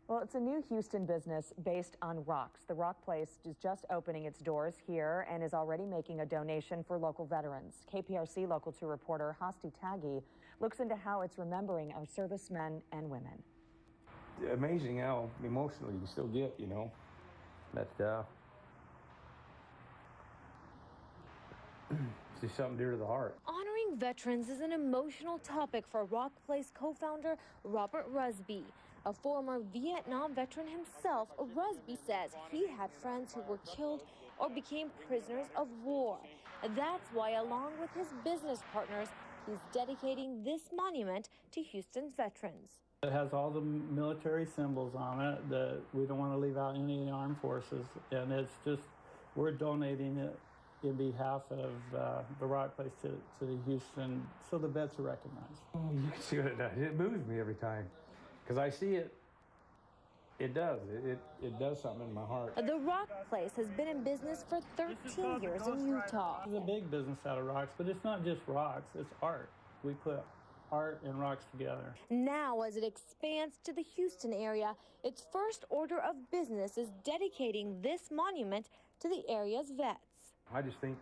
Well, it's a new Houston business based on rocks. The Rock Place is just opening its doors here and is already making a donation for local veterans. KPRC Local 2 reporter Hasti Taggi looks into how it's remembering our servicemen and women. Amazing how emotional you still get, you know, that it's just something dear to the heart. Honoring veterans is an emotional topic for Rock Place co-founder Robert Rusby. A former Vietnam veteran himself, Rusby says he had friends who were killed or became prisoners of war. That's why, along with his business partners, he's dedicating this monument to Houston's veterans. It has all the military symbols on it. We don't want to leave out any of the armed forces, and it's just, we're donating it in behalf of the Rock Place to the Houston, so the vets are recognized. Oh, you can see what it does. It moves me every time. Because I see it, it does something in my heart. The Rock Place has been in business for 13 years in Utah. It's a big business out of rocks, but it's not just rocks, it's art. We put art and rocks together. Now, as it expands to the Houston area, its first order of business is dedicating this monument to the area's vets. I just think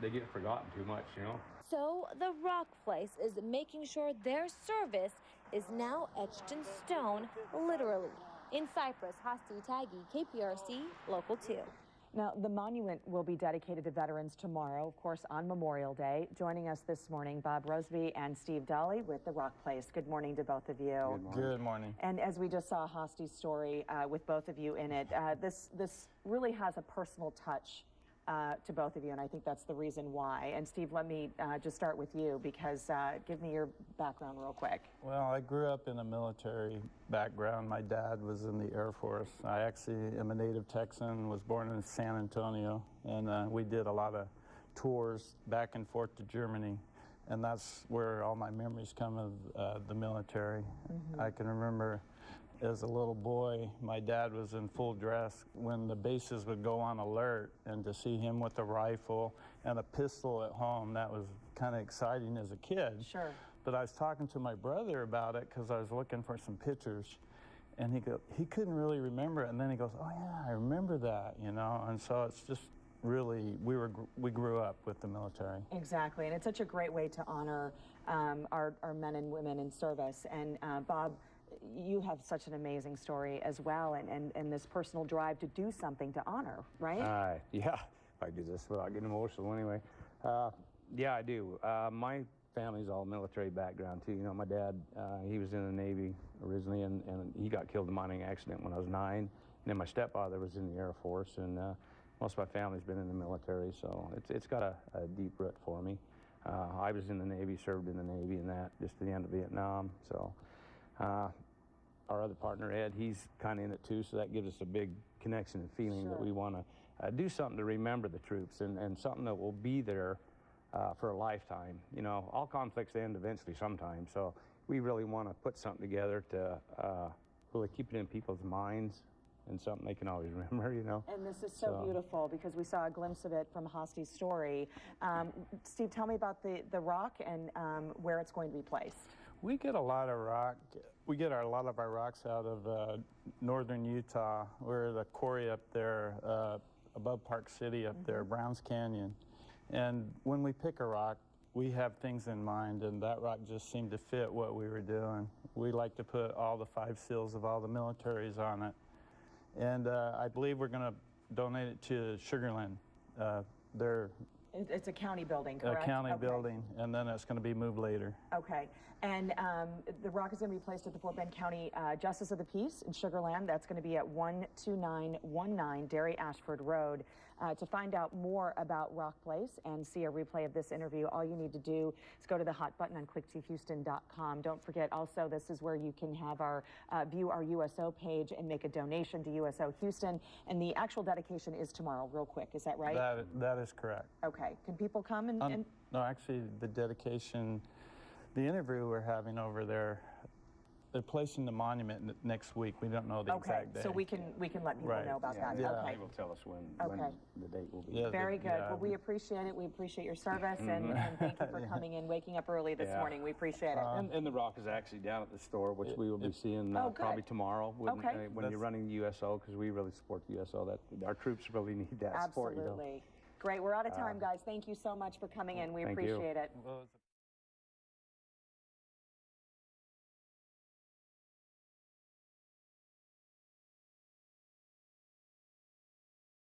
they get forgotten too much, you know. So the Rock Place is making sure their service is now etched in stone, literally. In Cypress, Hasti Taggi, KPRC, Local 2. Now, the monument will be dedicated to veterans tomorrow, of course, on Memorial Day. Joining us this morning, Bob Rusby and Steve Dolly with the Rock Place. Good morning to both of you. Good morning. Good morning. And as we just saw Hasti's story with both of you in it, this really has a personal touch to both of you, and I think that's the reason why. And Steve, let me just start with you, because give me your background real quick. Well, I grew up in a military background. My dad was in the Air Force. I actually am a native Texan, was born in San Antonio, and we did a lot of tours back and forth to Germany, and that's where all my memories come of the military. Mm-hmm. I can remember as a little boy, my dad was in full dress when the bases would go on alert, and to see him with a rifle and a pistol at home, that was kind of exciting as a kid. Sure. But I was talking to my brother about it because I was looking for some pictures, and he couldn't really remember it, and then he goes, oh yeah, I remember that, you know. And so it's just really, we grew up with the military. Exactly, and it's such a great way to honor our men and women in service. And Bob, you have such an amazing story as well, and this personal drive to do something to honor, right? Yeah, if I do this without getting emotional anyway. Yeah, I do. My family's all military background too. You know, my dad, he was in the Navy originally, and he got killed in a mining accident when I was 9. And then my stepfather was in the Air Force, and most of my family's been in the military, so it's got a deep root for me. I was in the Navy, served in the Navy, and that just at the end of Vietnam. So our other partner, Ed, he's kind of in it too, so that gives us a big connection and feeling. Sure. That we want to do something to remember the troops, and something that will be there for a lifetime. You know, all conflicts end eventually sometime, so we really want to put something together to really keep it in people's minds and something they can always remember, you know. And this is so beautiful, because we saw a glimpse of it from Hasti's story. Steve, tell me about the rock and where it's going to be placed. We get a lot of rock. We get a lot of our rocks out of northern Utah. We're the quarry up there above Park City up there, Browns Canyon. And when we pick a rock, we have things in mind, and that rock just seemed to fit what we were doing. We like to put all the 5 seals of all the militaries on it. And I believe we're going to donate it to Sugar Land. It's a county building, correct? A county building, and then it's going to be moved later. Okay. And the rock is going to be placed at the Fort Bend County Justice of the Peace in Sugar Land. That's going to be at 12919 Derry Ashford Road. To find out more about Rock Place and see a replay of this interview, all you need to do is go to the hot button on clickthouston.com. Don't forget, also, this is where you can have our view our USO page and make a donation to USO Houston. And the actual dedication is tomorrow, real quick. Is that right? That is correct. Okay. Can people come and... No, actually, the dedication, the interview we're having over there, they're placing the monument next week. We don't know the Okay, exact day. so we can let people Right. know about that. Yeah. Okay. They will tell us when Okay. the date will be. Yeah, Very good. yeah. Well, we appreciate it. We appreciate your service, and thank you for coming in, waking up early this Yeah. morning. We appreciate it. And the rock is actually down at the store, which we will be seeing Oh, good. probably tomorrow when, Okay. when you're running the USO, because we really support the USO. That our troops really need that support. Absolutely. You know? Great. We're out of time, guys. Thank you so much for coming in. We Thank you. appreciate it. Well,